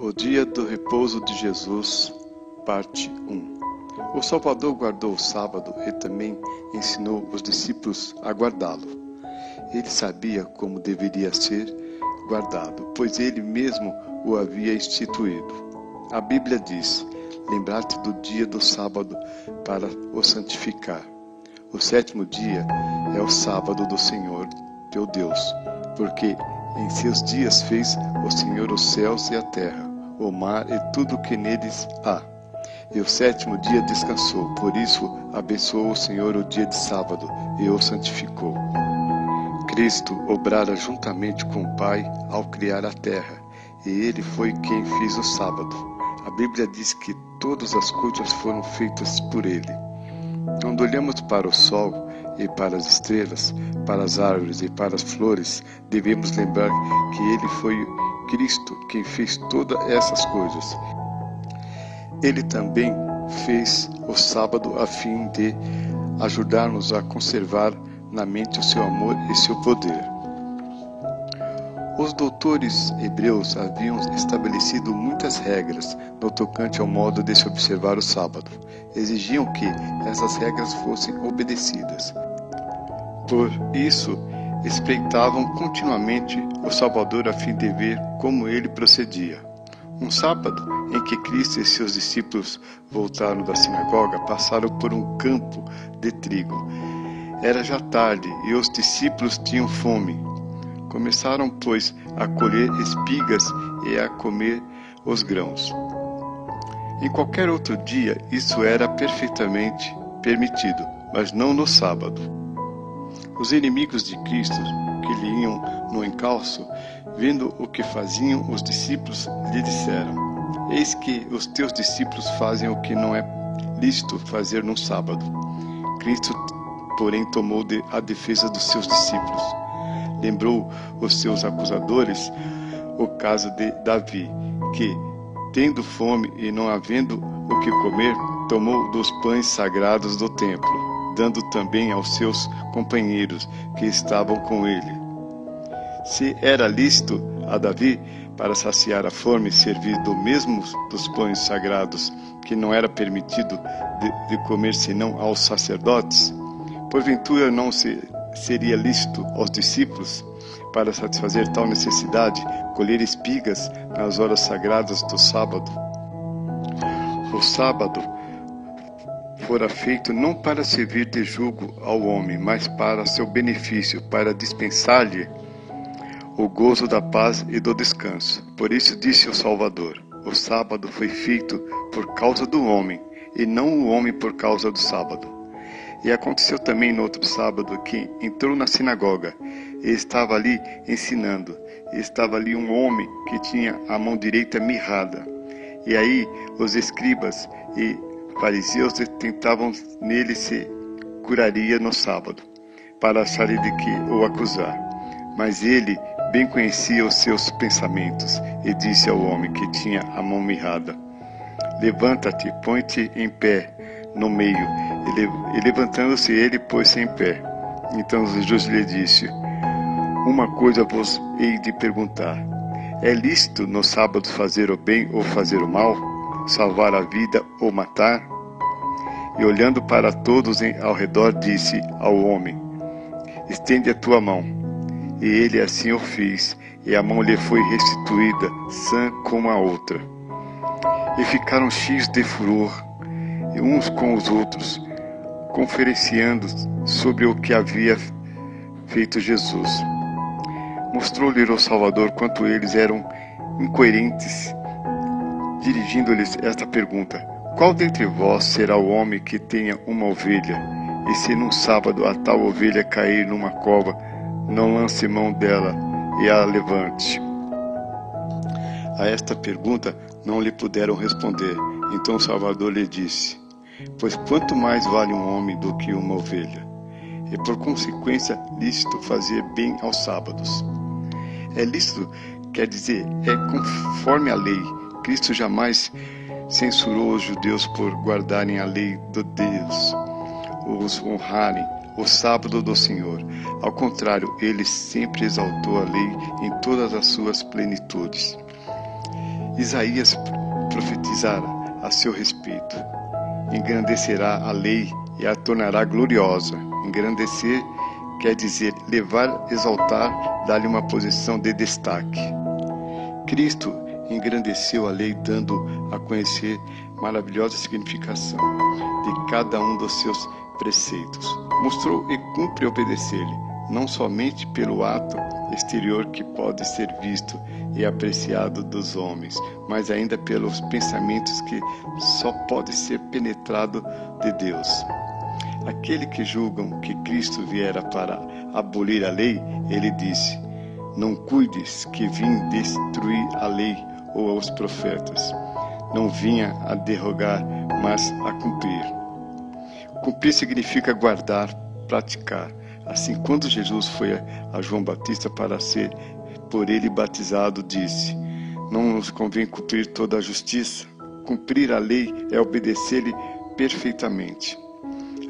O dia do repouso de Jesus, parte 1. O Salvador guardou o sábado e também ensinou os discípulos a guardá-lo. Ele sabia como deveria ser guardado, pois ele mesmo o havia instituído. A Bíblia diz: lembrar-te do dia do sábado para o santificar. O sétimo dia é o sábado do Senhor, teu Deus, porque em seus dias fez o Senhor os céus e a terra, o mar e tudo o que neles há. E o sétimo dia descansou, por isso abençoou o Senhor o dia de sábado e o santificou. Cristo obrara juntamente com o Pai ao criar a terra, e ele foi quem fez o sábado. A Bíblia diz que todas as coisas foram feitas por ele. Quando olhamos para o sol e para as estrelas, para as árvores e para as flores, devemos lembrar que ele foi Cristo quem fez todas essas coisas. Ele também fez o sábado a fim de ajudar-nos a conservar na mente o seu amor e seu poder. Os doutores hebreus haviam estabelecido muitas regras no tocante ao modo de se observar o sábado. Exigiam que essas regras fossem obedecidas. Por isso, espreitavam continuamente o Salvador a fim de ver como ele procedia. Um sábado em que Cristo e seus discípulos voltaram da sinagoga, passaram por um campo de trigo. Era já tarde e os discípulos tinham fome. Começaram, pois, a colher espigas e a comer os grãos. Em qualquer outro dia, isso era perfeitamente permitido, mas não no sábado. Os inimigos de Cristo, que lhe iam no encalço, vendo o que faziam os discípulos, lhe disseram: eis que os teus discípulos fazem o que não é lícito fazer no sábado. Cristo, porém, tomou a defesa dos seus discípulos. Lembrou os seus acusadores o caso de Davi, que, tendo fome e não havendo o que comer, tomou dos pães sagrados do templo, dando também aos seus companheiros que estavam com ele. Se era lícito a Davi, para saciar a fome, servir do mesmo dos pães sagrados, que não era permitido de comer senão aos sacerdotes, porventura não seria lícito aos discípulos, para satisfazer tal necessidade, colher espigas nas horas sagradas do sábado? O sábado fora feito não para servir de jugo ao homem, mas para seu benefício, para dispensar-lhe o gozo da paz e do descanso. Por isso disse o Salvador: o sábado foi feito por causa do homem, e não o homem por causa do sábado. E aconteceu também no outro sábado que entrou na sinagoga, e estava ali ensinando. E estava ali um homem que tinha a mão direita mirrada. E aí os escribas e fariseus tentavam nele se curaria no sábado, para acharem de que o acusar. Mas ele bem conhecia os seus pensamentos, e disse ao homem que tinha a mão mirrada: levanta-te, põe-te em pé no meio. E levantando-se ele, pôs-se em pé. Então Jesus lhe disse: uma coisa vos hei de perguntar: é lícito no sábado fazer o bem ou fazer o mal? Salvar a vida ou matar? E olhando para todos ao redor, disse ao homem: estende a tua mão. E ele assim o fez, e a mão lhe foi restituída, sã como a outra. E ficaram cheios de furor, uns com os outros, conferenciando sobre o que havia feito Jesus. Mostrou-lhe o Salvador quanto eles eram incoerentes, dirigindo-lhes esta pergunta: qual dentre vós será o homem que tenha uma ovelha, e se num sábado a tal ovelha cair numa cova, não lance mão dela e a levante? A esta pergunta não lhe puderam responder. Então o Salvador lhe disse: pois quanto mais vale um homem do que uma ovelha? E por consequência lícito fazer bem aos sábados. É lícito, quer dizer, é conforme a lei. Cristo jamais censurou os judeus por guardarem a lei de Deus, os honrarem o sábado do Senhor. Ao contrário, ele sempre exaltou a lei em todas as suas plenitudes. Isaías profetizara a seu respeito: engrandecerá a lei e a tornará gloriosa. Engrandecer quer dizer levar, exaltar, dar-lhe uma posição de destaque. Cristo engrandeceu a lei, dando a conhecer maravilhosa significação de cada um dos seus preceitos. Mostrou e cumpre obedecer-lhe, não somente pelo ato exterior que pode ser visto e apreciado dos homens, mas ainda pelos pensamentos que só pode ser penetrado de Deus. Aquele que julgam que Cristo viera para abolir a lei, ele disse: não cuides que vim destruir a lei ou os profetas. Não vinha a derrogar, mas a cumprir. Cumprir significa guardar, praticar. Assim, quando Jesus foi a João Batista para ser por ele batizado, disse: não nos convém cumprir toda a justiça? Cumprir a lei é obedecer-lhe perfeitamente.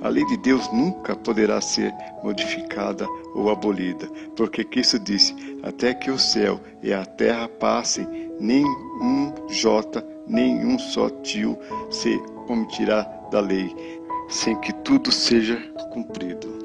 A lei de Deus nunca poderá ser modificada ou abolida, porque Cristo disse: até que o céu e a terra passem, nem um jota, nem um só tio se omitirá da lei, sem que tudo seja cumprido.